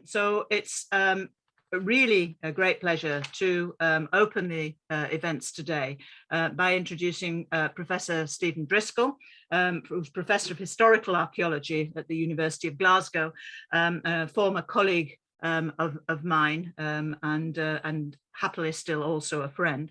So it's really a great pleasure to open the events today by introducing Professor Stephen Driscoll, who's Professor of Historical Archaeology at the University of Glasgow, a former colleague of mine, and happily still also a friend.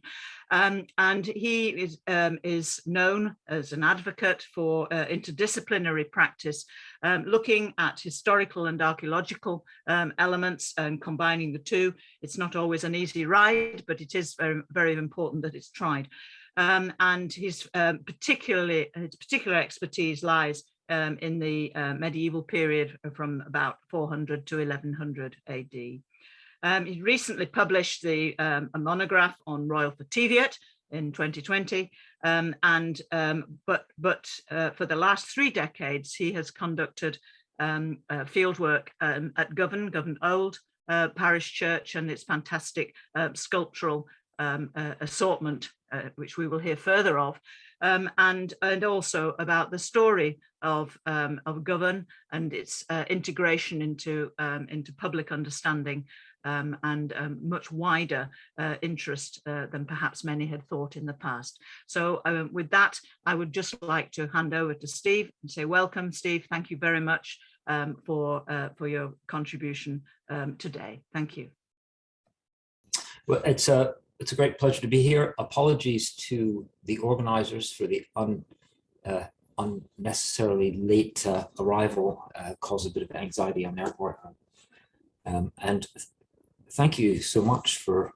And he is known as an advocate for interdisciplinary practice, looking at historical and archaeological elements and combining the two. It's not always an easy ride, but it is very, very important that it's tried. And his particular expertise lies in the medieval period from about 400 to 1100 AD. He recently published a monograph on Royal Fativiate in 2020, but for the last 3 decades, he has conducted fieldwork at Govan Old Parish Church and its fantastic sculptural assortment, which we will hear further of, and also about the story of Govan and its integration into public understanding and much wider interest than perhaps many had thought in the past. So with that, I would just like to hand over to Steve and say welcome, Steve. Thank you very much for your contribution today. Thank you. Well, it's a great pleasure to be here. Apologies to the organizers for the unnecessarily late arrival, caused a bit of anxiety on their part. And thank you so much for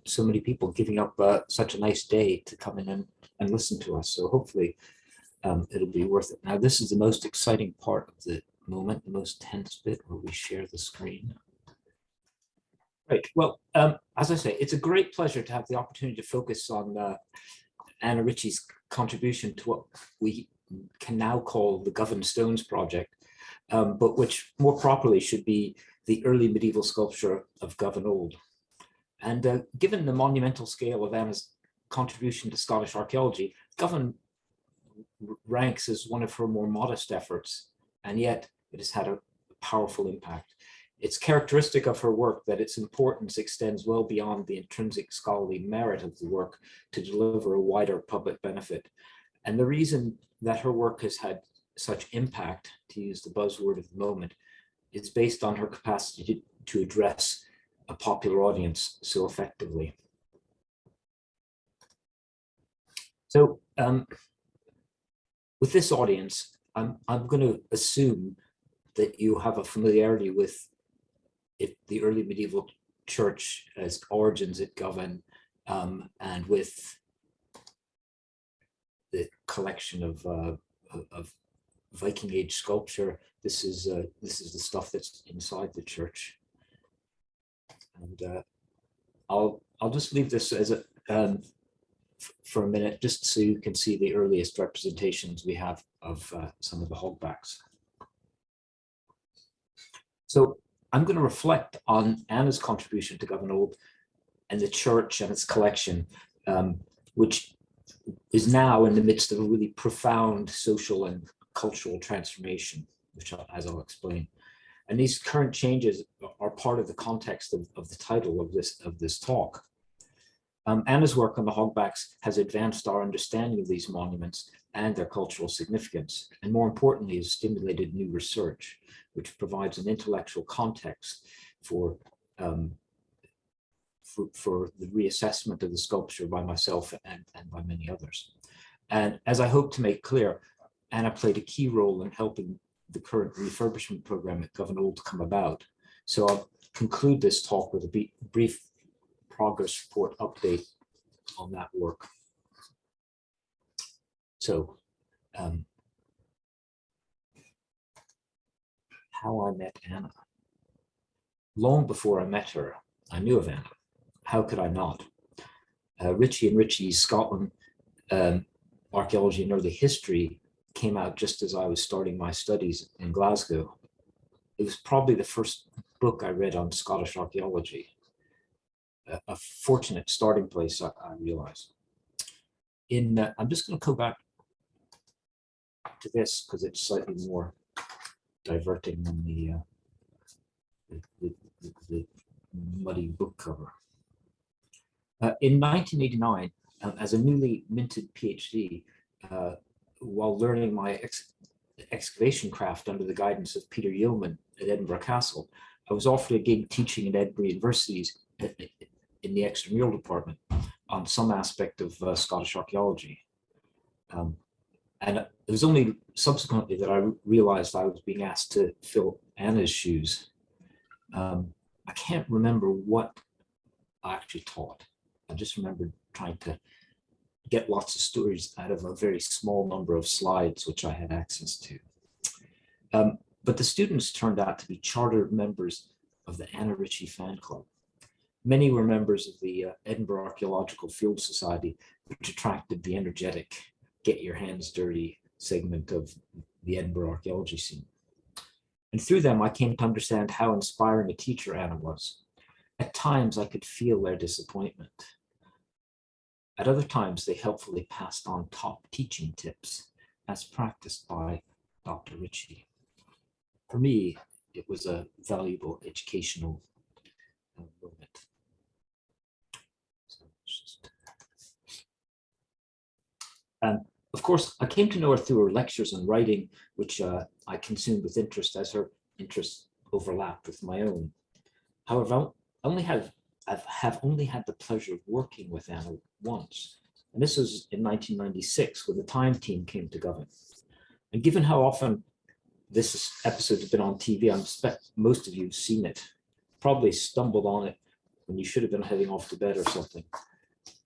so many people giving up such a nice day to come in and listen to us. So hopefully it'll be worth it. Now, this is the most exciting part of the moment, the most tense bit where we share the screen. Right. Well, as I say, it's a great pleasure to have the opportunity to focus on Anna Ritchie's contribution to what we can now call the Govan Stones project, but which more properly should be the early medieval sculpture of Govan Old. And given the monumental scale of Anna's contribution to Scottish archaeology, Govan ranks as one of her more modest efforts, and yet it has had a powerful impact. It's characteristic of her work that its importance extends well beyond the intrinsic scholarly merit of the work to deliver a wider public benefit. And the reason that her work has had such impact, to use the buzzword of the moment, is based on her capacity to address a popular audience so effectively. So with this audience, I'm going to assume that you have a familiarity with the early medieval church as origins at Govan, and with the collection of Viking Age sculpture. This is the stuff that's inside the church, and I'll just leave this as a for a minute, just so you can see the earliest representations we have of some of the Hogbacks. So I'm going to reflect on Anna's contribution to Govan Old and the church and its collection, which is now in the midst of a really profound social and cultural transformation, which as I'll explain. And these current changes are part of the context of the title of this talk. Anna's work on the Hogbacks has advanced our understanding of these monuments and their cultural significance, and more importantly, has stimulated new research, which provides an intellectual context for the reassessment of the sculpture by myself and by many others. And as I hope to make clear, Anna played a key role in helping the current refurbishment program at Govan Old to come about. So I'll conclude this talk with a brief progress report update on that work. So, how I met Anna. Long before I met her, I knew of Anna. How could I not? Ritchie and Ritchie's Scotland Archaeology and Early History came out just as I was starting my studies in Glasgow. It was probably the first book I read on Scottish archaeology. A fortunate starting place, I realize. I'm just going to go back to this because it's slightly more diverting than the muddy book cover. In 1989, as a newly minted PhD, while learning my excavation craft under the guidance of Peter Yeoman at Edinburgh Castle, I was offered a gig teaching at Edinburgh University's in the extramural department on some aspect of Scottish archaeology. And it was only subsequently that I realized I was being asked to fill Anna's shoes. I can't remember what I actually taught. I just remember trying to get lots of stories out of a very small number of slides, which I had access to. But the students turned out to be chartered members of the Anna Ritchie fan club. Many were members of the Edinburgh Archaeological Field Society, which attracted the energetic, get your hands dirty segment of the Edinburgh archaeology scene. And through them, I came to understand how inspiring a teacher Anna was. At times, I could feel their disappointment. At other times, they helpfully passed on top teaching tips as practiced by Dr. Ritchie. For me, it was a valuable educational moment. Of course, I came to know her through her lectures on writing, which I consumed with interest as her interests overlapped with my own. However, I have only had the pleasure of working with Anna once, and this was in 1996 when the Time team came to Govan. And given how often this episode has been on TV, I expect most of you have seen it, probably stumbled on it when you should have been heading off to bed or something.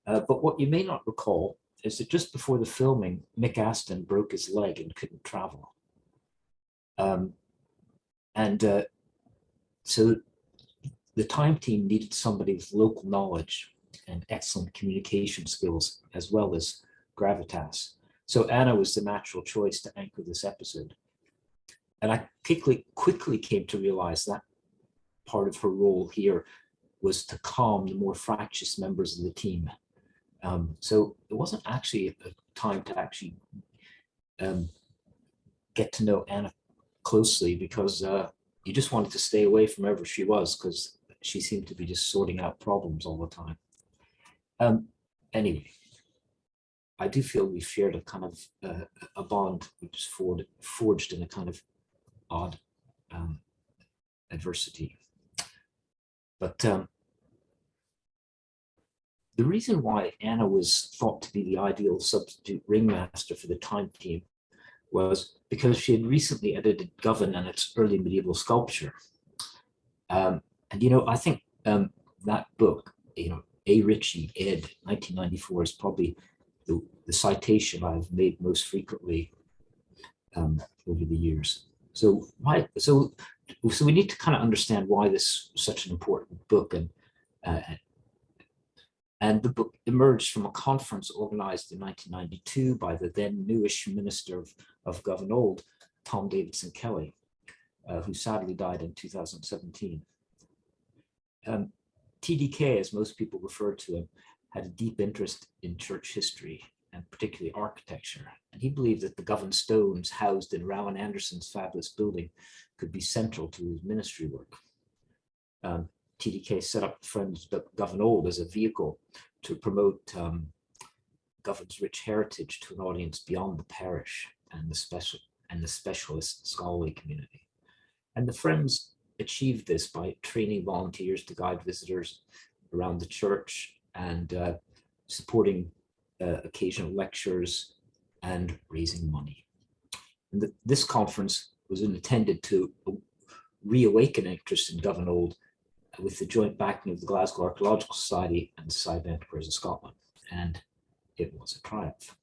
But what you may not recall is that just before the filming, Mick Aston broke his leg and couldn't travel. So the Time team needed somebody with local knowledge and excellent communication skills, as well as gravitas. So Anna was the natural choice to anchor this episode. And I quickly came to realize that part of her role here was to calm the more fractious members of the team. So it wasn't actually a time to actually get to know Anna closely, because you just wanted to stay away from wherever she was, because she seemed to be just sorting out problems all the time. Anyway, I do feel we've shared a kind of a bond which is forged in a kind of odd adversity. But the reason why Anna was thought to be the ideal substitute ringmaster for the Time team was because she had recently edited Govan and its early medieval sculpture. And, I think that book, A. Ritchie, ed. 1994, is probably the citation I've made most frequently over the years. So we need to kind of understand why this is such an important book. And the book emerged from a conference organized in 1992 by the then newish minister of Govan Old, Tom Davidson Kelly, who sadly died in 2017. TDK, as most people refer to him, had a deep interest in church history and particularly architecture. And he believed that the Govan stones housed in Rowan Anderson's fabulous building could be central to his ministry work. TDK set up Friends of Govan Old as a vehicle to promote Govan's rich heritage to an audience beyond the parish and the specialist scholarly community. And the Friends achieved this by training volunteers to guide visitors around the church and supporting occasional lectures and raising money. And this conference was intended to reawaken interest in Govan Old with the joint backing of the Glasgow Archaeological Society and the Society of Antiquaries of Scotland, and it was a triumph.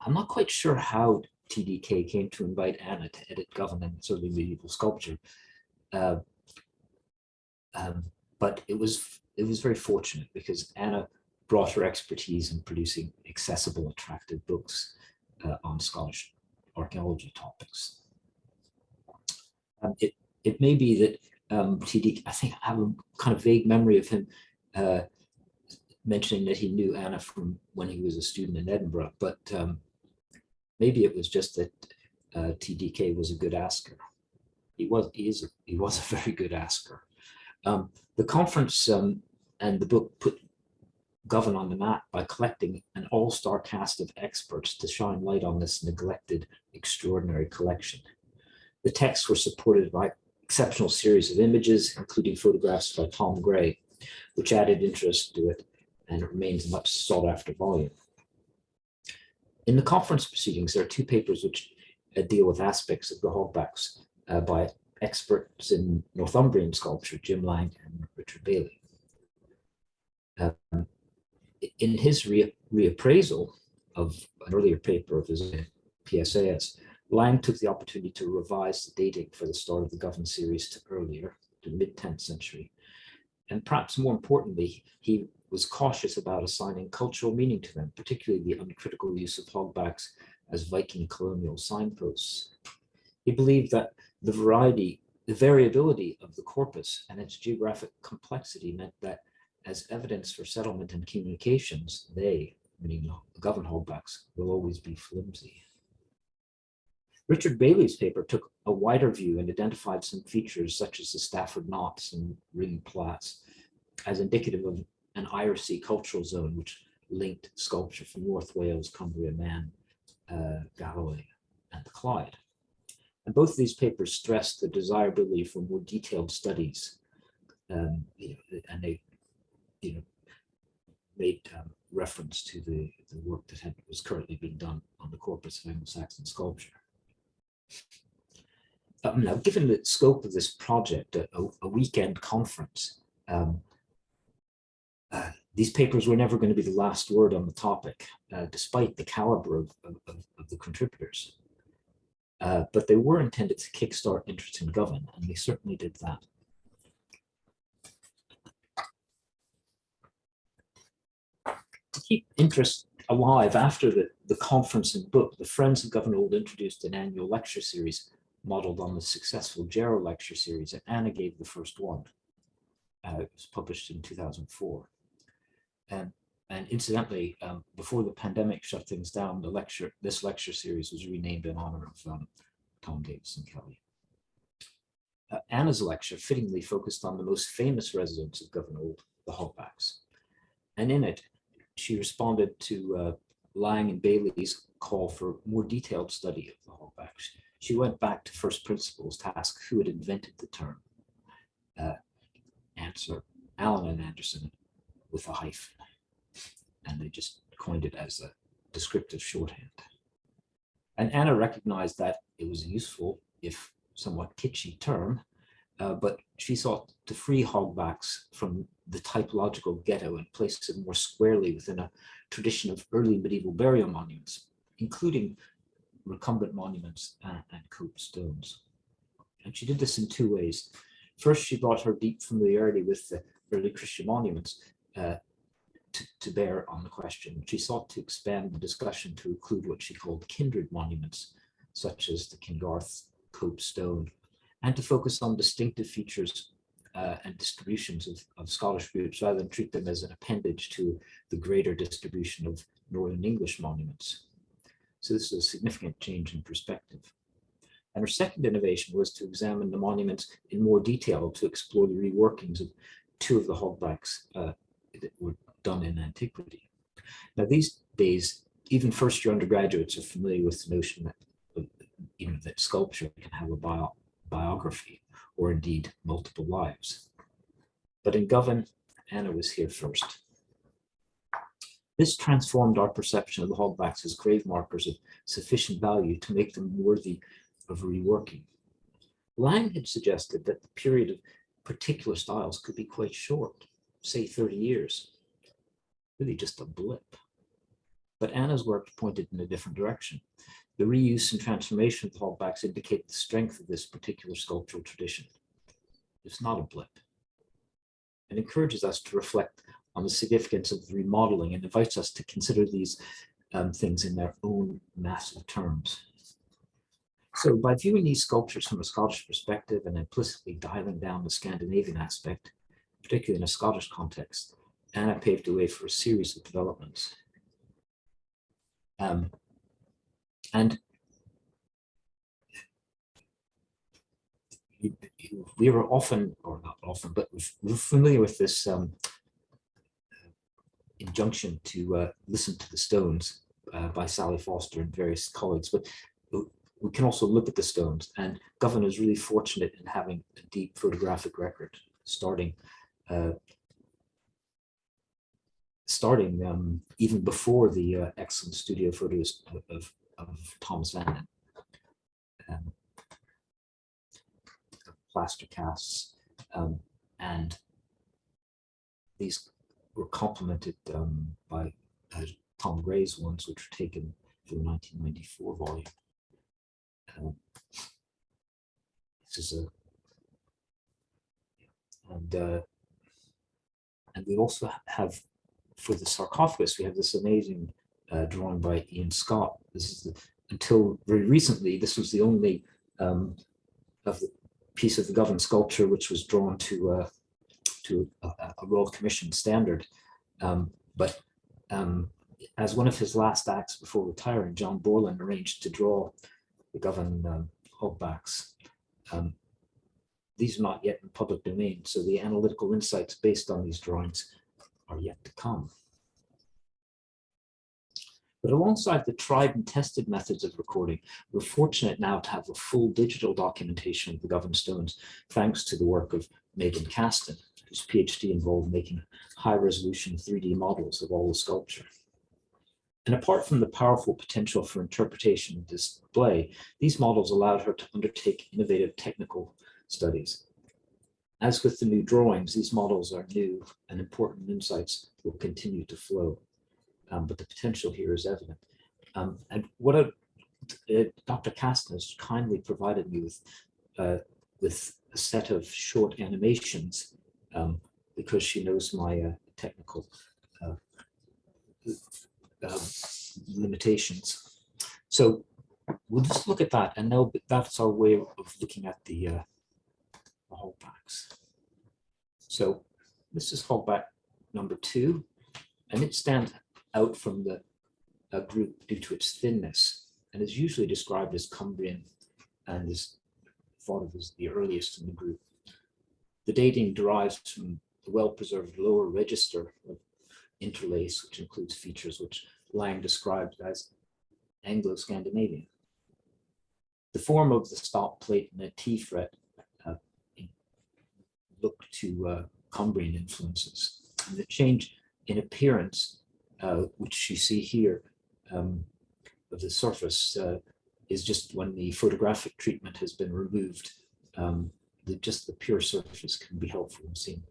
I'm not quite sure how TDK came to invite Anna to edit Govan and its early medieval sculpture, but it was very fortunate because Anna brought her expertise in producing accessible, attractive books on Scottish archaeology topics. It may be that TDK, I think I have a kind of vague memory of him mentioning that he knew Anna from when he was a student in Edinburgh, but maybe it was just that TDK was a good asker. He was a very good asker. The conference and the book put Govan on the map by collecting an all-star cast of experts to shine light on this neglected, extraordinary collection. The texts were supported by exceptional series of images, including photographs by Tom Gray, which added interest to it, and it remains a much sought-after volume. In the conference proceedings, there are two papers which deal with aspects of the Hogbacks by experts in Northumbrian sculpture, Jim Lang and Richard Bailey. In his reappraisal of an earlier paper of his PSAS, Lang took the opportunity to revise the dating for the start of the Govan series to earlier, to mid-10th century. And perhaps more importantly, he was cautious about assigning cultural meaning to them, particularly the uncritical use of hogbacks as Viking colonial signposts. He believed that the variability of the corpus and its geographic complexity meant that as evidence for settlement and communications, they, meaning the Govan hogbacks, will always be flimsy. Richard Bailey's paper took a wider view and identified some features such as the Stafford knots and ring plaits as indicative of an Irish cultural zone which linked sculpture from North Wales, Cumbria, Man, Galloway, and the Clyde. And both of these papers stressed the desirability for more detailed studies, and they made reference to the work that was currently being done on the corpus of Anglo-Saxon sculpture. Now, given the scope of this project, a weekend conference, these papers were never going to be the last word on the topic, despite the caliber of the contributors. But they were intended to kickstart interest in Govan, and they certainly did that. To keep interest alive after the conference and book, the Friends of Govan Old introduced an annual lecture series modeled on the successful Jarrow lecture series, and Anna gave the first one. It was published in 2004. And incidentally, before the pandemic shut things down, this lecture series was renamed in honor of Tom Davison Kelly. Anna's lecture fittingly focused on the most famous residents of Govan Old, the Hogbacks. And in it, she responded to Lang and Bailey's call for more detailed study of the Hogbacks. She went back to first principles to ask who had invented the term. Answer, Allen and Anderson with a hyphen. And they just coined it as a descriptive shorthand. And Anna recognized that it was a useful, if somewhat kitschy term, but she sought to free hogbacks from the typological ghetto and place it more squarely within a tradition of early medieval burial monuments, including recumbent monuments and cope stones. And she did this in two ways. First, she brought her deep familiarity with the early Christian monuments to bear on the question. She sought to expand the discussion to include what she called kindred monuments, such as the Kingarth cope stone, and to focus on distinctive features and distributions of Scottish groups rather than treat them as an appendage to the greater distribution of Northern English monuments. So this is a significant change in perspective. And her second innovation was to examine the monuments in more detail to explore the reworkings of two of the hogbacks that were done in antiquity. Now, these days, even first-year undergraduates are familiar with the notion that, that sculpture can have a biography, or indeed multiple lives. But in Govan, Anna was here first. This transformed our perception of the hogbacks as grave markers of sufficient value to make them worthy of reworking. Lang had suggested that the period of particular styles could be quite short, say 30 years, really just a blip. But Anna's work pointed in a different direction. The reuse and transformation of the hogbacks indicate the strength of this particular sculptural tradition. It's not a blip. It encourages us to reflect on the significance of the remodeling and invites us to consider these things in their own massive terms. So by viewing these sculptures from a Scottish perspective and implicitly dialing down the Scandinavian aspect, particularly in a Scottish context, Anna paved the way for a series of developments. And we were often, or not often, but we're familiar with this injunction to listen to the stones by Sally Foster and various colleagues, but we can also look at the stones, and Govan is really fortunate in having a deep photographic record, starting even before the excellent studio photos of Thomas Van plaster casts, and these were complemented by Tom Gray's ones, which were taken for the 1994 volume. This is and we also have, for the sarcophagus, we have this amazing drawing by Ian Scott. This is until very recently, this was the only of the piece of the Govan sculpture which was drawn to a Royal Commission standard. But as one of his last acts before retiring, John Borland arranged to draw the Govan Hogbacks. These are not yet in public domain, so the analytical insights based on these drawings are yet to come. But alongside the tried and tested methods of recording, we're fortunate now to have a full digital documentation of the Govan stones, thanks to the work of Megan Caston, whose PhD involved making high-resolution 3D models of all the sculpture. And apart from the powerful potential for interpretation and display, these models allowed her to undertake innovative technical studies. As with the new drawings, these models are new and important insights will continue to flow. But the potential here is evident. And what Dr. Caston has kindly provided me with a set of short animations because she knows my technical limitations. So we'll just look at that, and now that's our way of looking at the Hogbacks. So this is Hogback number 2, and it stands out from the group due to its thinness, and is usually described as Cumbrian and is thought of as the earliest in the group. The dating derives from the well-preserved lower register of interlace, which includes features which Lang described as Anglo-Scandinavian. The form of the stop plate and a T-fret look to Cumbrian influences, and the change in appearance, which you see here, of the surface is just when the photographic treatment has been removed. Just the pure surface can be helpful in seeing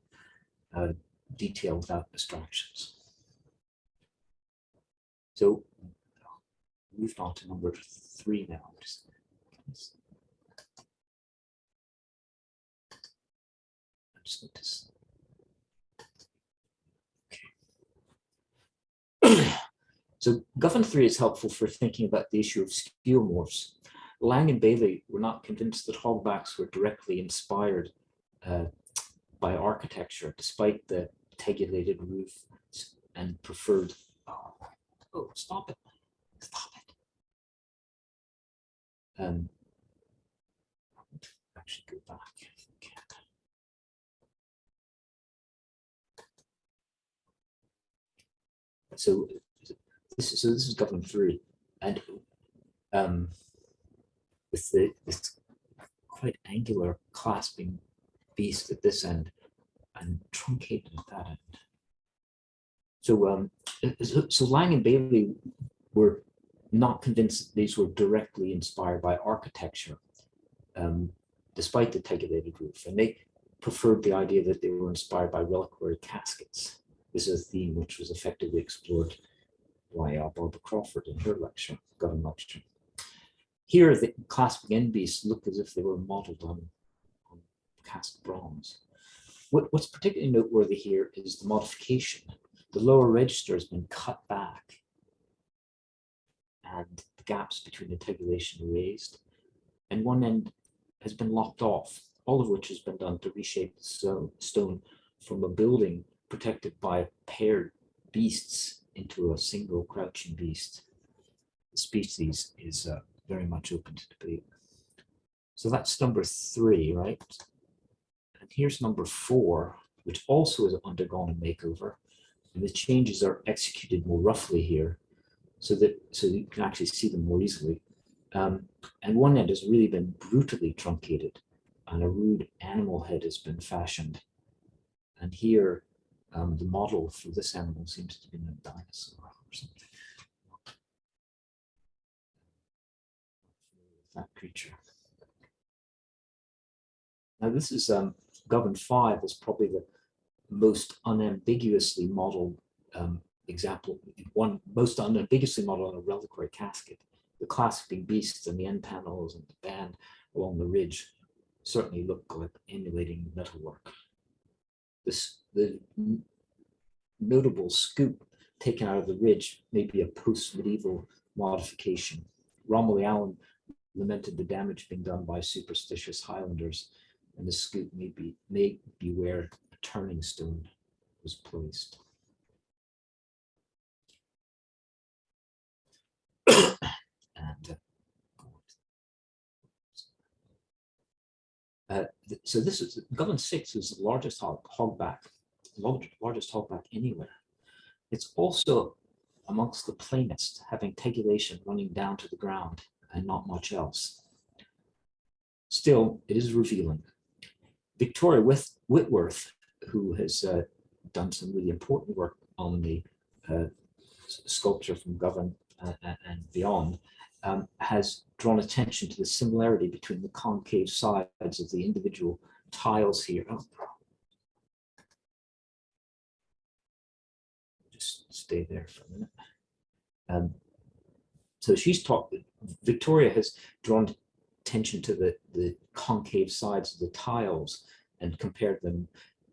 detail without distractions. So moved on to number 3 now. Just notice. So Govan 3 is helpful for thinking about the issue of skeuomorphs. Lang and Bailey were not convinced that Hogbacks were directly inspired by architecture, despite the tegulated roof and preferred. Oh, stop it! Stop it! Actually, go back. So this is Govan 3, and with this quite angular clasping beast at this end and truncated at that end. So Lang and Bailey were not convinced that these were directly inspired by architecture, despite the tegulated roof, and they preferred the idea that they were inspired by reliquary caskets. This is a theme which was effectively explored by Barbara Crawford in her lecture, Govan lecture. Here, the clasping end beasts look as if they were modeled on cast bronze. What's particularly noteworthy here is the modification. The lower register has been cut back and the gaps between the tegulation are raised, and one end has been lopped off, all of which has been done to reshape the stone from a building protected by paired beasts into a single crouching beast. The species is very much open to debate. So that's number 3, right? And here's number 4, which also has undergone a makeover. And the changes are executed more roughly here so you can actually see them more easily. And one end has really been brutally truncated, and a rude animal head has been fashioned. And here, the model for this animal seems to be a dinosaur or something. That creature. Now this is Govan 5 is probably the most unambiguously modeled example, most unambiguously modeled on a reliquary casket. The clasping beasts and the end panels and the band along the ridge certainly look like emulating metalwork. The notable scoop taken out of the ridge may be a post-medieval modification. Romilly Allen lamented the damage being done by superstitious Highlanders, and the scoop may be where a turning stone was placed. So this is Govan 6 is the largest hogback anywhere. It's also amongst the plainest, having tegulation running down to the ground and not much else. Still, it is revealing. Victoria Whitworth, who has done some really important work on the sculpture from Govan and beyond, has drawn attention to the similarity between the concave sides of the individual tiles here. Oh, just stay there for a minute. So Victoria has drawn attention to the concave sides of the tiles and compared them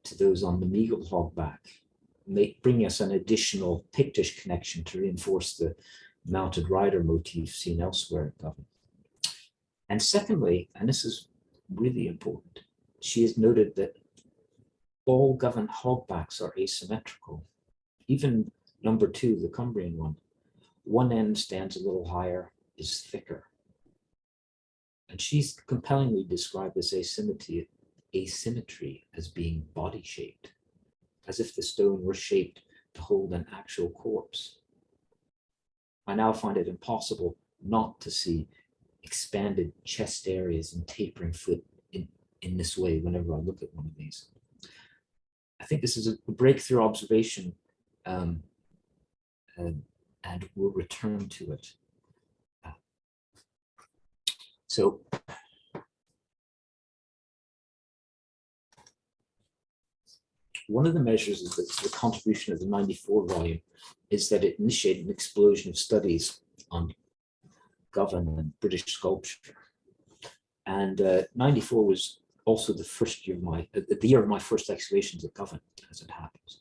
to those on the Meagle hogback, bringing us an additional Pictish connection to reinforce the mounted rider motif seen elsewhere at Govan. And secondly, and this is really important, she has noted that all Govan hogbacks are asymmetrical. Even number 2, the Cumbrian one end stands a little higher, is thicker. And she's compellingly described this asymmetry as being body-shaped, as if the stone were shaped to hold an actual corpse. I now find it impossible not to see expanded chest areas and tapering foot in this way whenever I look at one of these. I think this is a breakthrough observation, and we'll return to it. So one of the measures of the contribution of the 94 volume is that it initiated an explosion of studies on Govan and British sculpture. And 94 was also the year of my first excavations at Govan, as it happens.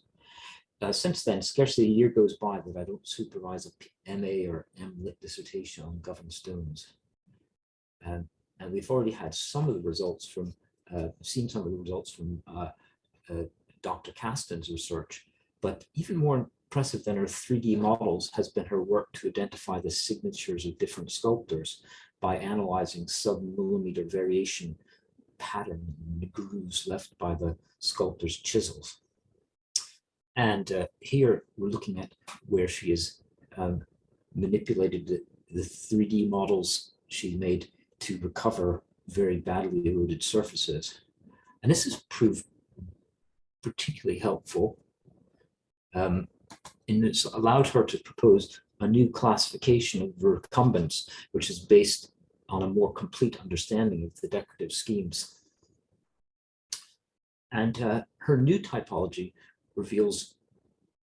Since then, scarcely a year goes by that I don't supervise a MA or MLit dissertation on Govan stones. And we've already had some of the results from, seen some of the results from Dr. Caston's research, but even more impressive than her 3D models has been her work to identify the signatures of different sculptors by analyzing sub-millimeter variation pattern in the grooves left by the sculptor's chisels. And here we're looking at where she has manipulated the 3D models she made to recover very badly eroded surfaces. And this has proved particularly helpful in it's allowed her to propose a new classification of recumbents, which is based on a more complete understanding of the decorative schemes. And her new typology reveals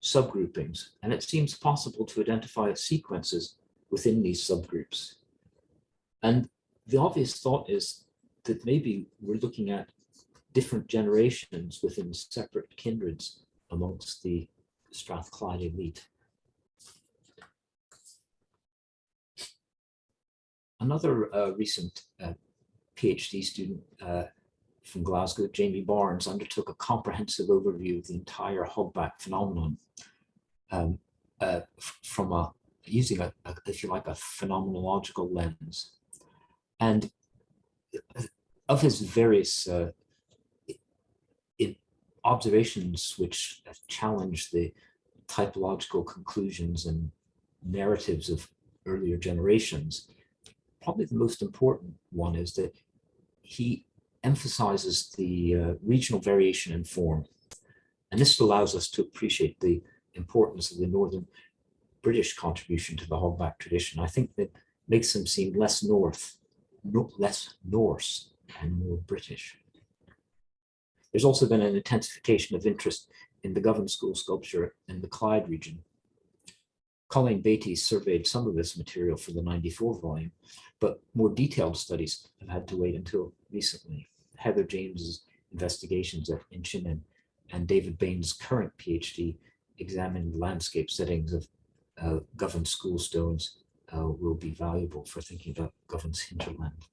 subgroupings, and it seems possible to identify sequences within these subgroups. And the obvious thought is that maybe we're looking at different generations within separate kindreds amongst the Strathclyde elite. Another recent PhD student from Glasgow, Jamie Barnes, undertook a comprehensive overview of the entire hogback phenomenon from using if you like, a phenomenological lens. And of his various observations which have challenged the typological conclusions and narratives of earlier generations, probably the most important one is that he emphasizes the regional variation in form. And this allows us to appreciate the importance of the Northern British contribution to the Hogback tradition. I think that makes him seem less Norse and more British. There's also been an intensification of interest in the Govan School sculpture in the Clyde region. Colleen Batey surveyed some of this material for the 94 volume, but more detailed studies have had to wait until recently. Heather James's investigations at Inchin and David Bain's current PhD examining the landscape settings of Govan School stones will be valuable for thinking about Govan's hinterland.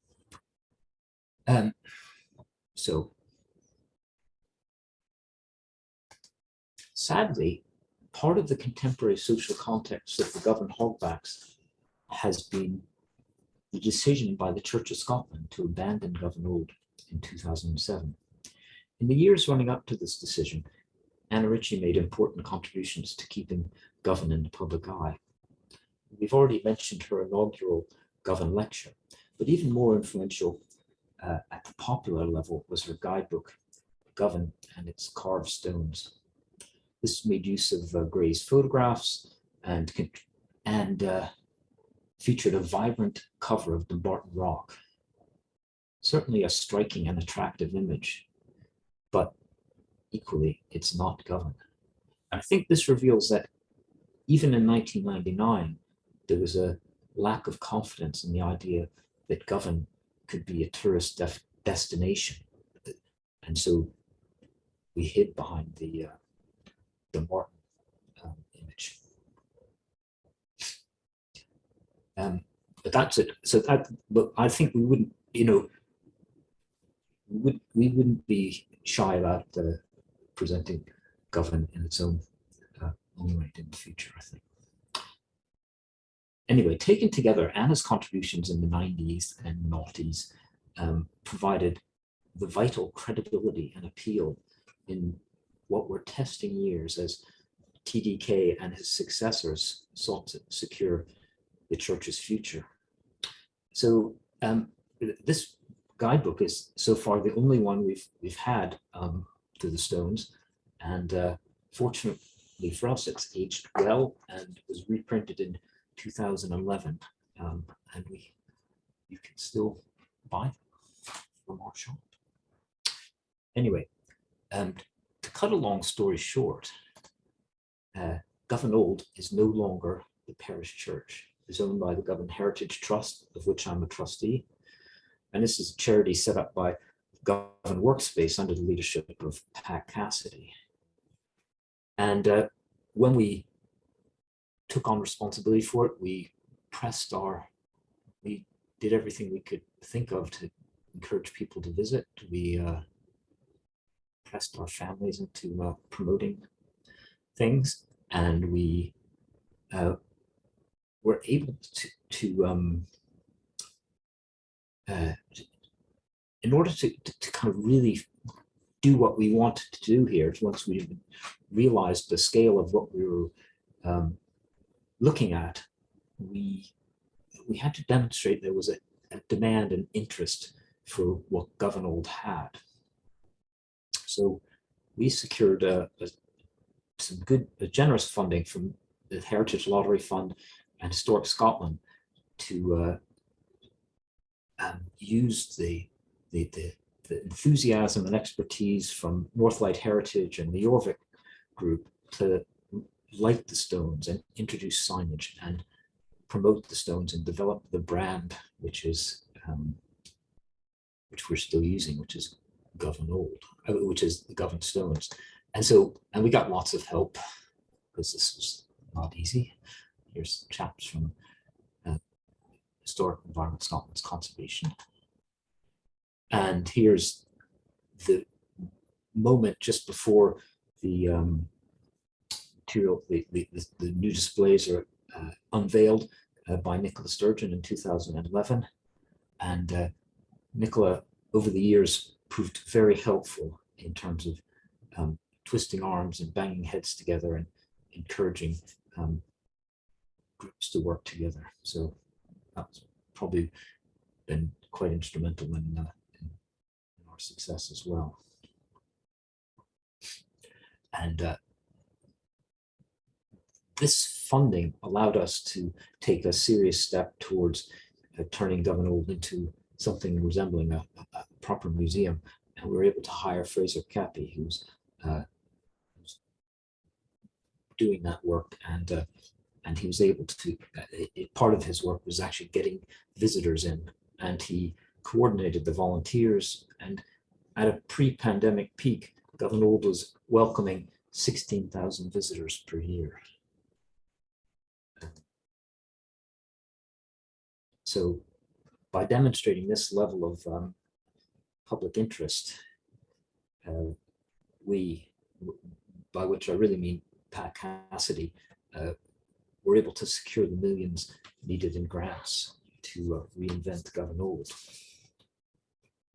Sadly, part of the contemporary social context of the Govan Hogbacks has been the decision by the Church of Scotland to abandon Govan Old in 2007. In the years running up to this decision, Anna Ritchie made important contributions to keeping Govan in the public eye. We've already mentioned her inaugural Govan lecture, but even more influential at the popular level was her guidebook, Govan and its Carved Stones. This made use of Gray's photographs and featured a vibrant cover of Dumbarton Rock. Certainly a striking and attractive image, but equally, it's not Govan. I think this reveals that even in 1999, there was a lack of confidence in the idea that Govan could be a tourist destination. And so we hid behind the Dumbarton image. But that's it. So but I think we wouldn't, we wouldn't be shy about presenting Govan in its own right in the future, I think. Anyway, taken together, Anna's contributions in the 90s and noughties provided the vital credibility and appeal in what were testing years as TDK and his successors sought to secure the church's future. So this guidebook is so far the only one we've had to the stones, and fortunately for us, it's aged well and was reprinted in 2011, and you can still buy them from our shop. Anyway, to cut a long story short, Govan Old is no longer the parish church. It's owned by the Govan Heritage Trust, of which I'm a trustee. And this is a charity set up by Govan Workspace under the leadership of Pat Cassidy. And when we took on responsibility for it, we did everything we could think of to encourage people to visit. We pressed our families into promoting things, and we were able to in order to kind of really do what we wanted to do here, once we realized the scale of what we were looking at, we had to demonstrate there was a demand and interest for what Govan Old had. So we secured some good, generous funding from the Heritage Lottery Fund and Historic Scotland to use the enthusiasm and expertise from Northlight Heritage and the Jorvik group to light the stones and introduce signage and promote the stones and develop the brand, which we're still using, which is Govan Old, which is the Govan Stones. And we got lots of help because this was not easy. Here's chaps from Historic Environment Scotland's Conservation. And here's the moment just before the material, the new displays are unveiled by Nicola Sturgeon in 2011. And Nicola, over the years, proved very helpful in terms of twisting arms and banging heads together and encouraging groups to work together. So that's probably been quite instrumental in our success as well. And this funding allowed us to take a serious step towards turning Govan Old into something resembling a proper museum. And we were able to hire Fraser Cappy, who's doing that work, and he was able to, part of his work was actually getting visitors in, and he coordinated the volunteers, and at a pre-pandemic peak, Govan Old was welcoming 16,000 visitors per year. So by demonstrating this level of public interest, we, by which I really mean Pat Cassidy, were able to secure the millions needed in grants to reinvent Govan Old.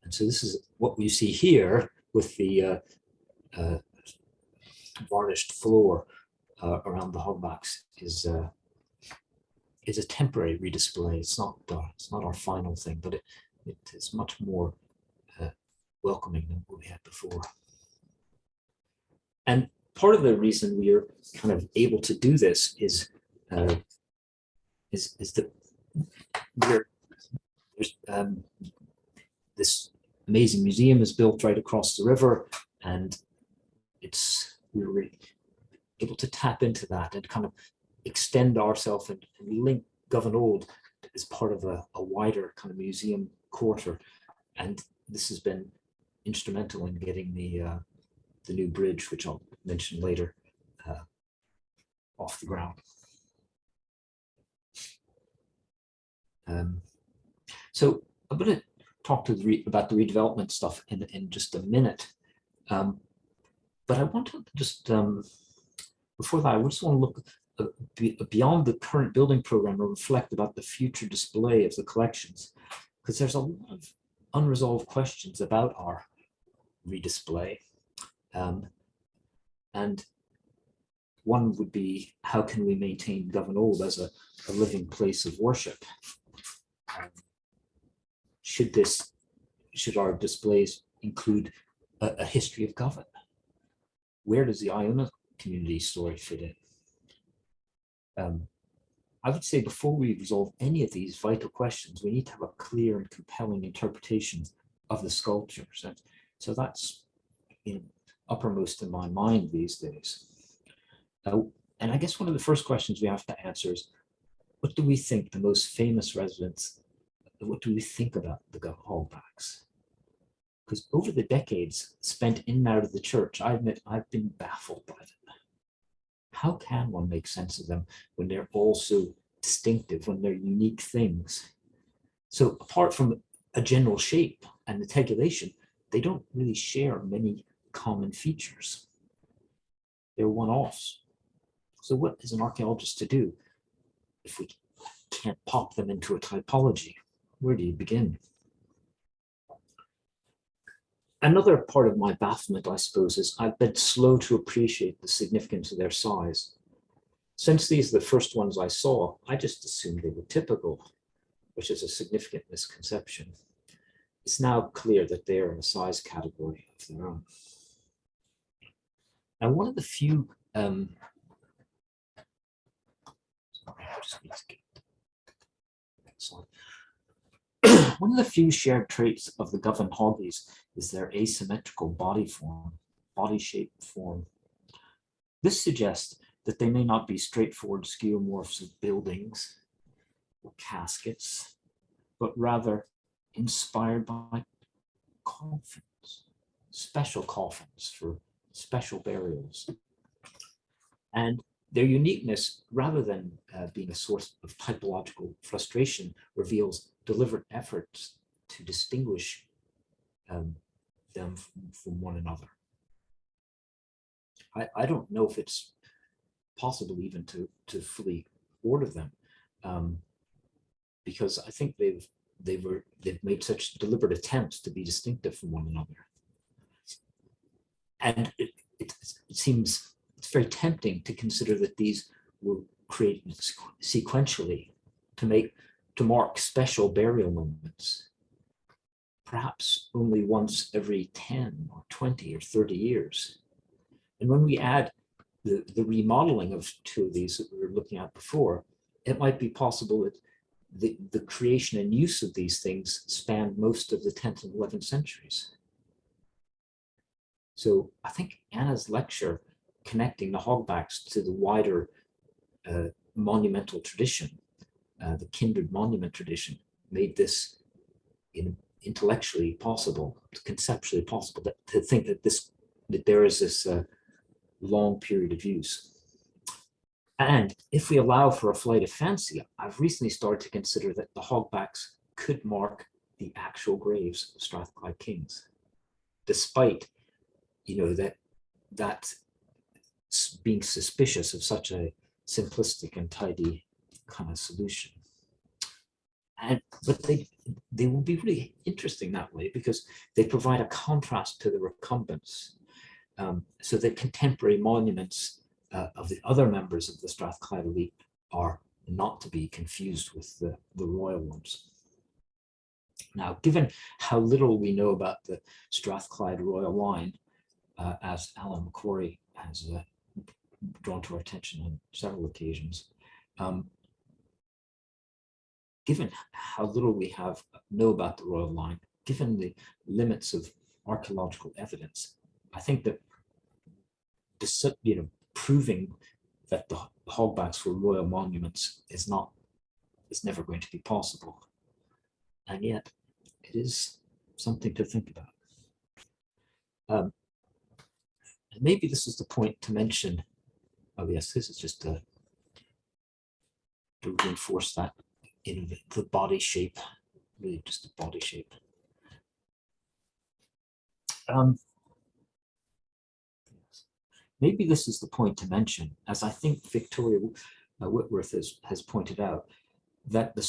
And so this is what we see here with the varnished floor around the Hogbacks is a temporary redisplay. It's not our final thing, but it is much more welcoming than what we had before. And part of the reason we are kind of able to do this is that this amazing museum is built right across the river, and we were able to tap into that and kind of extend ourselves and link Govan Old as part of a wider kind of museum quarter. And this has been instrumental in getting the new bridge, which I'll mention later, off the ground. So I'm going to talk about the redevelopment stuff in just a minute. But I want to just, before that, I just want to look beyond the current building program and reflect about the future display of the collections, because there's a lot of unresolved questions about our redisplay. And one would be, how can we maintain Govan Old as a living place of worship? Should our displays include a history of Govan? Where does the Iona community story fit in? I would say before we resolve any of these vital questions, we need to have a clear and compelling interpretation of the sculptures. And so that's uppermost in my mind these days. And I guess one of the first questions we have to answer is, what do we think the most famous residents, what do we think about the Hogbacks? Because over the decades spent in and out of the church, I admit I've been baffled by them. How can one make sense of them when they're all so distinctive, when they're unique things? So apart from a general shape and integuration, they don't really share many common features. They're one-offs. So what is an archaeologist to do if we can't pop them into a typology? Where do you begin? Another part of my bafflement, I suppose, is I've been slow to appreciate the significance of their size. Since these are the first ones I saw, I just assumed they were typical, which is a significant misconception. It's now clear that they are in a size category of their own. Now, one of the few one of the few shared traits of the Govan Hoggies is their asymmetrical body shape form. This suggests that they may not be straightforward skeuomorphs of buildings or caskets, but rather inspired by coffins, special coffins for special burials. And their uniqueness, rather than being a source of typological frustration, reveals deliberate efforts to distinguish them from one another. I don't know if it's possible even to fully order them, because I think they've they've made such deliberate attempts to be distinctive from one another. And it seems it's very tempting to consider that these were created sequentially to mark special burial moments, perhaps only once every 10 or 20 or 30 years. And when we add the remodeling of two of these that we were looking at before, it might be possible that the creation and use of these things spanned most of the 10th and 11th centuries. So I think Anna's lecture connecting the Hogbacks to the wider monumental tradition, the kindred monument tradition, made this intellectually possible, conceptually possible, to think that there is this long period of use. And if we allow for a flight of fancy, I've recently started to consider that the Hogbacks could mark the actual graves of Strathclyde kings, despite, that being suspicious of such a simplistic and tidy kind of solution. But they will be really interesting that way, because they provide a contrast to the recumbents, so that contemporary monuments of the other members of the Strathclyde elite are not to be confused with the royal ones. Now, given how little we know about the Strathclyde royal line, as Alan McCrory has drawn to our attention on several occasions, given how little we know about the royal line, given the limits of archaeological evidence, I think that proving that the Hogbacks were royal monuments is never going to be possible. And yet it is something to think about. And maybe this is the point to mention, oh yes, this is just to reinforce that in the body shape, really just a body shape. Maybe this is the point to mention, as I think Victoria Whitworth has pointed out, that the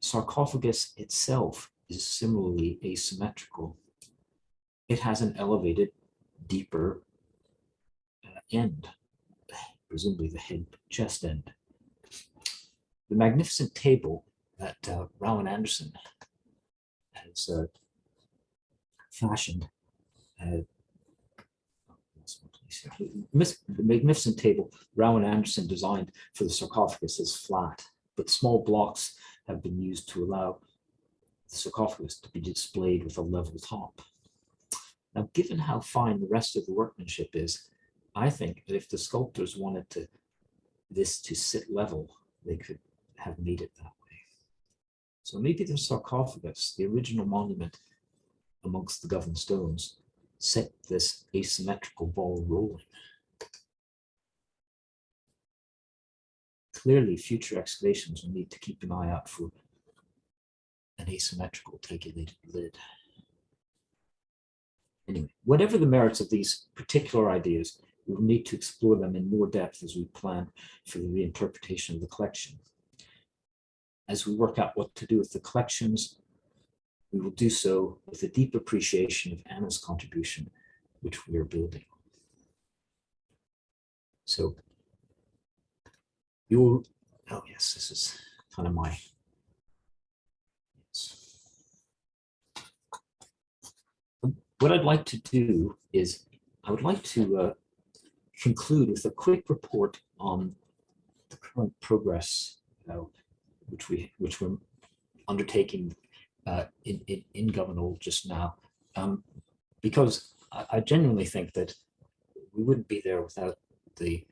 sarcophagus itself is similarly asymmetrical. It has an elevated, deeper end, presumably the head chest end. The magnificent table that Rowan Anderson has fashioned, the magnificent table Rowan Anderson designed for the sarcophagus is flat, but small blocks have been used to allow the sarcophagus to be displayed with a level top. Now, given how fine the rest of the workmanship is, I think that if the sculptors wanted this to sit level, they could have made it that way. So maybe the sarcophagus, the original monument amongst the Govan stones, set this asymmetrical ball rolling. Clearly, future excavations will need to keep an eye out for an asymmetrical tegulated lid. Anyway, whatever the merits of these particular ideas, we will need to explore them in more depth as we plan for the reinterpretation of the collection. As we work out what to do with the collections, we will do so with a deep appreciation of Anna's contribution, which we are building. So, oh yes, this is kind of my, what I'd like to do is, I would like to conclude with a quick report on the current progress, which we're undertaking in Govan Old just now, because I genuinely think that we wouldn't be there without the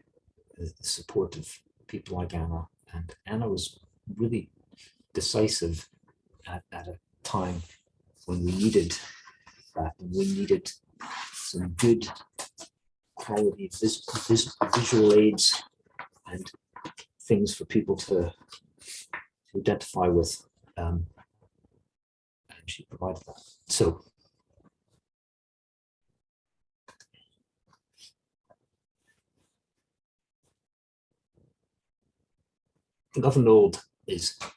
support of people like Anna, and Anna was really decisive at a time when we needed that, and we needed some good quality visual aids and things for people to identify with, and she provided that. So Govan Old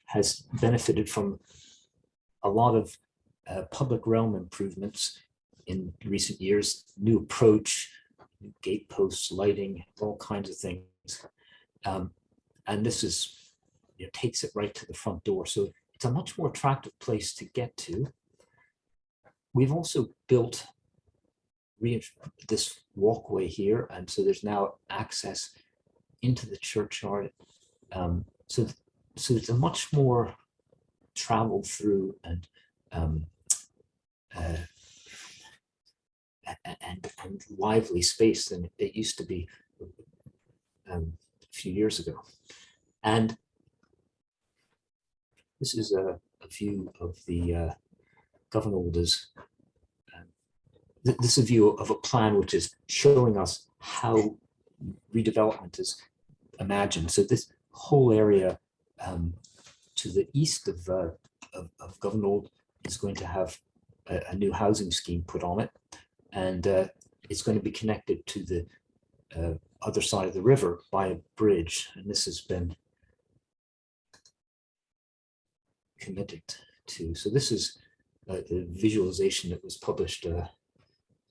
has benefited from a lot of public realm improvements in recent years, new approach, new gate posts, lighting, all kinds of things. And this is, takes it right to the front door. So it's a much more attractive place to get to. We've also built this walkway here, and so there's now access into the churchyard. So it's a much more traveled through and lively space than it used to be a few years ago. And this is a view of the Govan Hogbacks. This is a view of a plan which is showing us how redevelopment is imagined. So this whole area to the east of Govan Hogbacks is going to have a new housing scheme put on it, and it's going to be connected to the other side of the river by a bridge, and this has been committed to. So this is the visualization that was published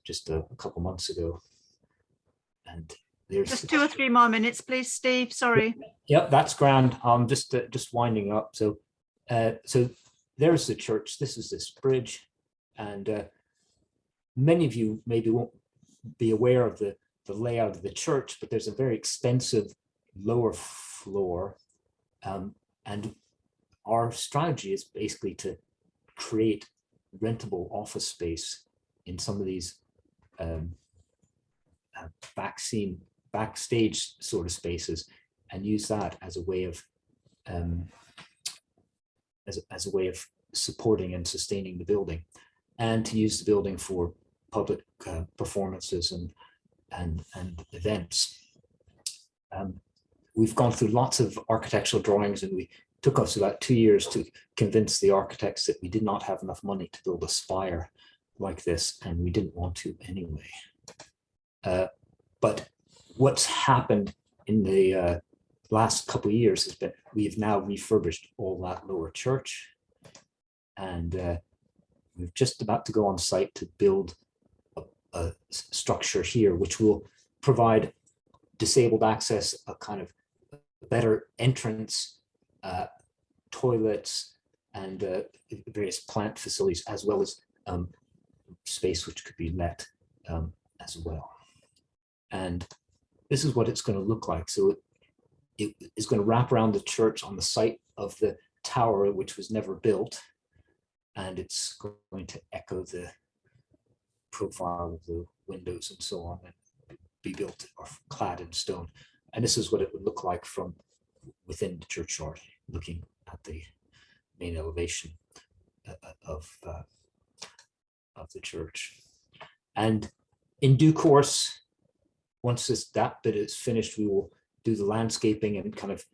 just a couple months ago, and there's just 2 or 3 more minutes, please, Steve. Sorry. Yep, that's grand. I'm just winding up. So so there's the church. This is this bridge, and many of you maybe won't be aware of the layout of the church, but there's a very expensive lower floor, and our strategy is basically to create rentable office space in some of these backstage sort of spaces, and use that as a way of as a way of supporting and sustaining the building, and to use the building for public performances and events. We've gone through lots of architectural drawings, and we took us about 2 years to convince the architects that we did not have enough money to build a spire like this, and we didn't want to anyway. But what's happened in the last couple of years has been we have now refurbished all that lower church, and we're just about to go on site to build a structure here which will provide disabled access, a kind of better entrance, toilets, and various plant facilities, as well as space which could be let as well. And this is what it's going to look like. So it is going to wrap around the church on the site of the tower, which was never built, and it's going to echo the profile of the windows and so on, and be built or clad in stone. And this is what it would look like from within the churchyard, looking at the main elevation of the church. And in due course, once that bit is finished, we will do the landscaping and kind of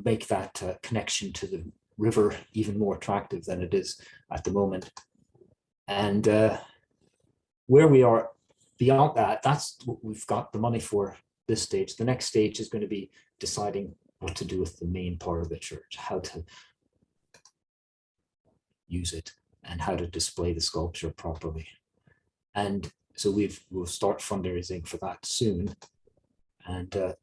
make that connection to the river even more attractive than it is at the moment. And where we are beyond that, that's what we've got the money for this stage. The next stage is going to be deciding what to do with the main part of the church, how to use it, and how to display the sculpture properly. And so we'll start fundraising for that soon. And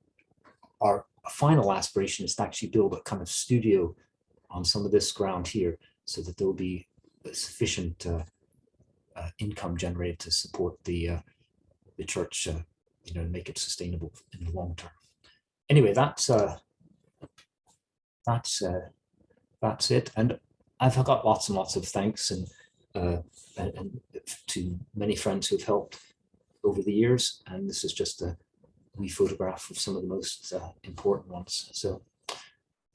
our final aspiration is to actually build a kind of studio on some of this ground here, so that there'll be sufficient income generated to support the church, make it sustainable in the long term. Anyway, that's it. And I've got lots and lots of thanks and to many friends who've helped over the years. And this is just a wee photograph of some of the most important ones. So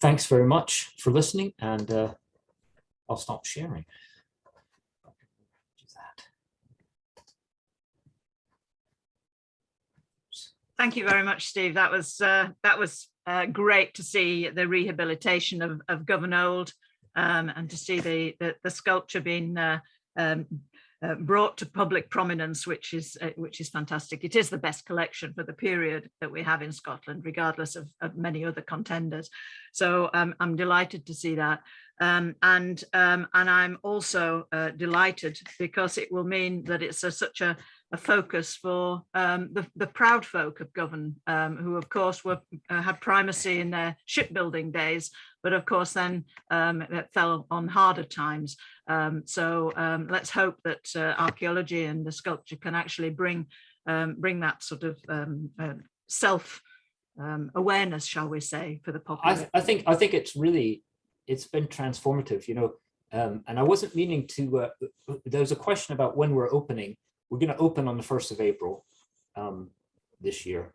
thanks very much for listening, and I'll stop sharing. Thank you very much, Steve. That was great to see the rehabilitation of Govan Hogbacks, and to see the sculpture being brought to public prominence, which is fantastic. It is the best collection for the period that we have in Scotland, regardless of many other contenders. So I'm delighted to see that. And I'm also delighted because it will mean that it's such a focus for the proud folk of Govan, who of course had primacy in their shipbuilding days, but of course then it fell on harder times. So let's hope that archaeology and the sculpture can actually bring that sort of self awareness, shall we say, for the population. I think it's been transformative, you know, and I wasn't meaning to. There was a question about when we're opening. We're going to open on the 1st of April this year,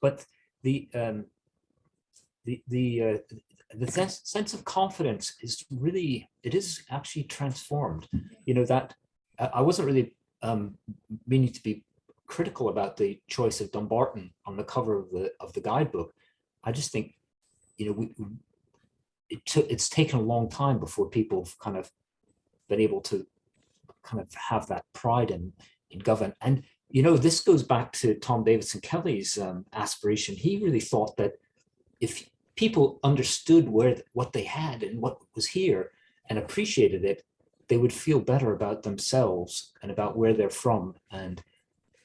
but the sense of confidence is really, it is actually transformed. You know, that I wasn't really meaning to be critical about the choice of Dumbarton on the cover of the guidebook. I just think, you know, it's taken a long time before people have kind of been able to kind of have that pride in Govan. And, you know, this goes back to Tom Davidson Kelly's aspiration. He really thought that if people understood what they had and what was here and appreciated it, they would feel better about themselves and about where they're from, and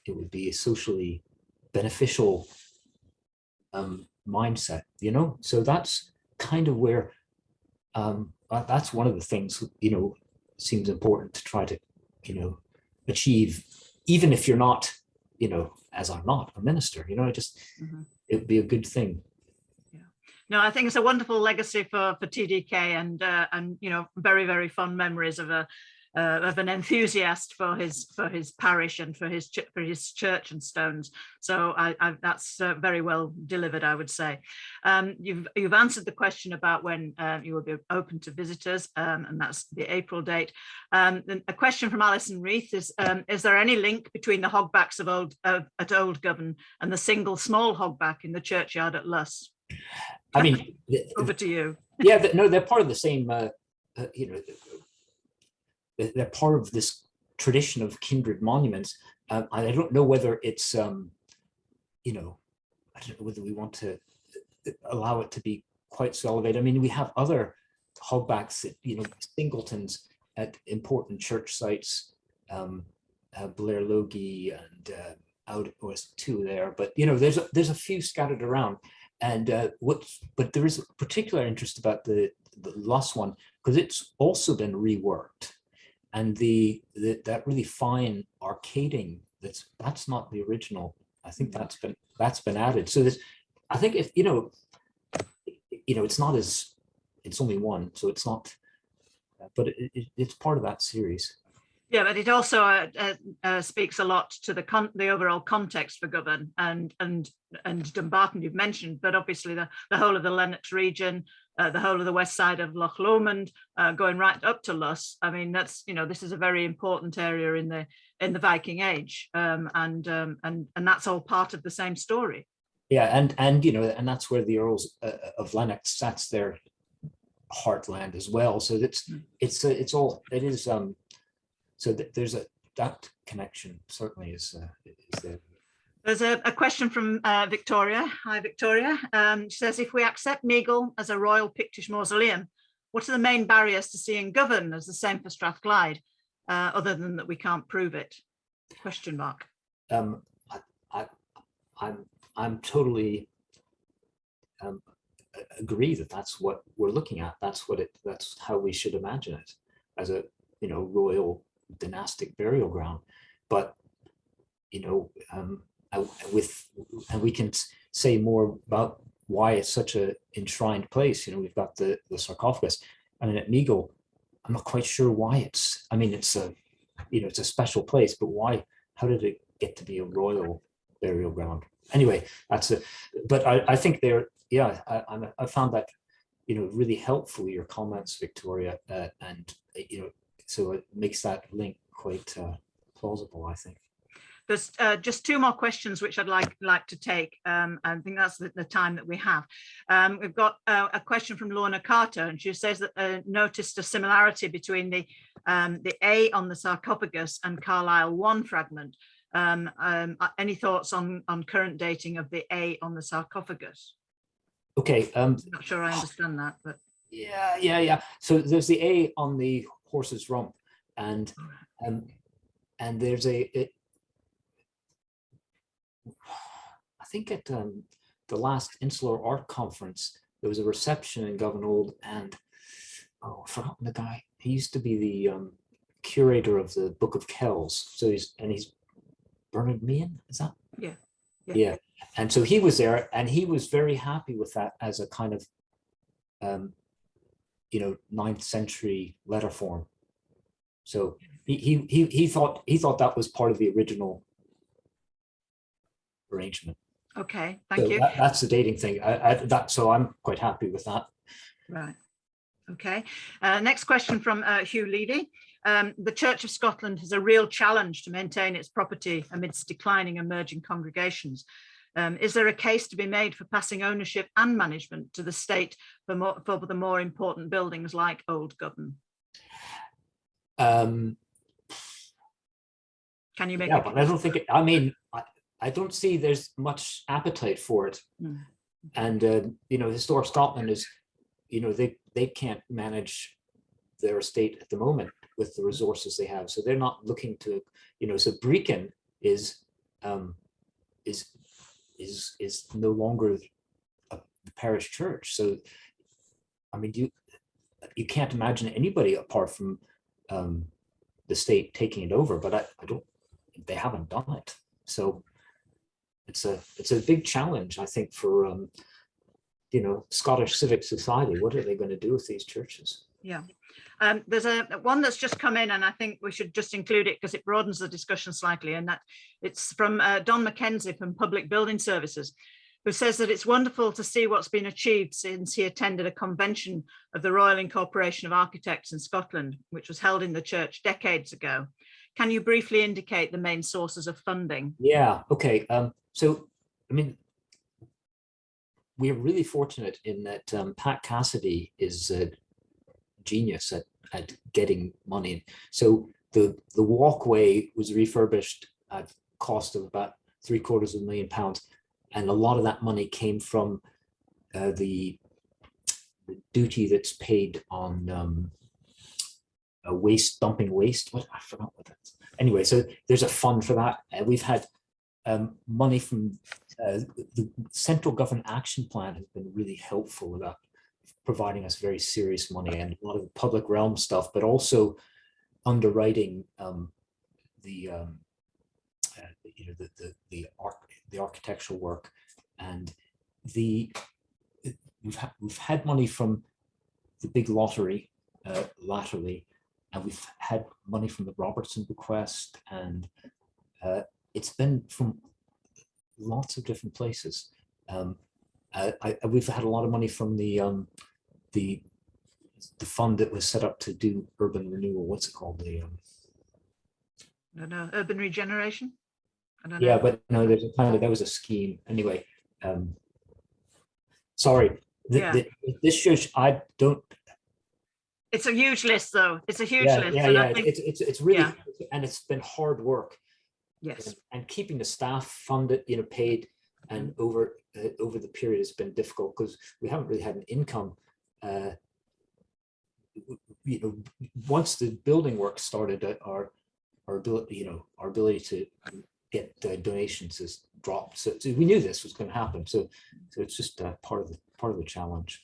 it would be a socially beneficial mindset, you know. So that's kind of where that's one of the things, you know, seems important to try to, you know, achieve, even if you're not, you know, as I'm not a minister, you know, it would be a good thing. Yeah. No, I think it's a wonderful legacy for TDK, and you know, very, very fond memories of an enthusiast for his parish and for his church and stones. So that's very well delivered, I would say. You've answered the question about when you will be open to visitors, and that's the April date. A question from Alison Reith is there any link between the Hogbacks at Old Govan and the single small hogback in the churchyard at Luss? I mean, over to you. Yeah, no, they're part of the same, you know, they're part of this tradition of kindred monuments. I don't know whether it's, you know, I don't know whether we want to allow it to be quite so elevated. I mean, we have other hogbacks, you know, singletons at important church sites, Blair Logie and out was two there, but you know, there's a few scattered around. And but there is a particular interest about the Luss one because it's also been reworked. And that really fine arcading, that's not the original. I think that's been added. So this, I think, if you know, it's not as, it's only one, so it's not, but it's part of that series. Yeah, but it also speaks a lot to the overall context for Govan and Dumbarton you've mentioned, but obviously the whole of the Lennox region, the whole of the west side of Loch Lomond, going right up to Luss. I mean, that's, you know, this is a very important area in the Viking Age, and that's all part of the same story. Yeah, and you know, and that's where the Earls of Lennox, that's their heartland as well. So it is. So there's that connection certainly is there. There's a question from Victoria. Hi, Victoria. She says, if we accept Meagle as a royal Pictish mausoleum, what are the main barriers to seeing Govan as the same for Strathclyde, other than that we can't prove it? Question mark. I'm totally agree that that's what we're looking at. That's how we should imagine it, as a, you know, royal dynastic burial ground. But you know, and we can say more about why it's such a enshrined place. You know, we've got the sarcophagus. I mean, at Meagle, I'm not quite sure why it's, I mean, it's a, you know, it's a special place, but why, how did it get to be a royal burial ground? Anyway, that's it. But I think yeah, I found that, you know, really helpful, your comments, Victoria, and you know, so it makes that link quite plausible, I think. There's just two more questions which I'd like to take. I think that's the time that we have. We've got a question from Lorna Carter, and she says that noticed a similarity between the the A on the sarcophagus and Carlisle 1 fragment. Any thoughts on current dating of the A on the sarcophagus? Okay. I'm not sure I understand that, but yeah. So there's the A on the horse's rump, and there's I think at the last Insular Art Conference, there was a reception in Govan Old, and I've forgotten the guy. He used to be the curator of the Book of Kells. So he's Bernard Meehan, is that? Yeah. And so he was there, and he was very happy with that as a kind of 9th century letter form. So he thought that was part of the original arrangement. Okay, thank you. That's the dating thing. So I'm quite happy with that. Right. Okay. Next question from Hugh Leedy. The Church of Scotland has a real challenge to maintain its property amidst declining emerging congregations. Is there a case to be made for passing ownership and management to the state for the more important buildings like Old Govan? Can you make? Yeah, but I don't think. I don't see there's much appetite for it. Mm. And Historic Scotland is, they can't manage their estate at the moment with the resources they have, so they're not looking to, so Brecon is no longer the parish church. So, I mean, you can't imagine anybody apart from the state taking it over, but they haven't done it. So it's a big challenge, I think, for Scottish civic society. What are they going to do with these churches? Yeah. There's one that's just come in, and I think we should just include it because it broadens the discussion slightly, and that it's from Don Mackenzie from Public Building Services, who says that it's wonderful to see what's been achieved since he attended a convention of the Royal Incorporation of Architects in Scotland, which was held in the church decades ago. Can you briefly indicate the main sources of funding? Yeah, okay. So, I mean, we're really fortunate in that Pat Cassidy is a genius at getting money. So the walkway was refurbished at cost of about £750,000, and a lot of that money came from the duty that's paid on dumping waste. I forgot what that's. Anyway, so there's a fund for that. We've had money from the Central Government Action Plan has been really helpful about providing us very serious money, and a lot of the public realm stuff, but also underwriting the architectural work, and we've had money from the big lottery latterly, and we've had money from the Robertson bequest, and it's been from lots of different places. We've had a lot of money from the fund that was set up to do urban renewal. What's it called? I don't know, urban regeneration. I don't know. Yeah, but no, there was a scheme anyway. Sorry, this church, I don't. It's a huge list, though. It's a huge list. Yeah. It's really, and it's been hard work. Yes. And keeping the staff funded, paid, and over the period has been difficult because we haven't really had an income. Once the building work started, our ability to get donations has dropped. So we knew this was going to happen. So it's just part of the challenge.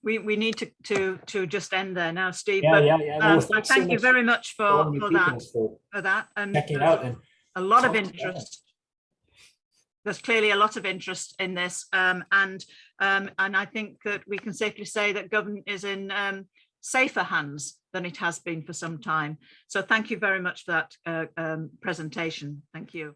We need to just end there now, Steve. No, thank you very much for that. And checking out, and a lot of interest. There's clearly a lot of interest in this, and I think that we can safely say that Govan is in safer hands than it has been for some time. So thank you very much for that presentation. Thank you.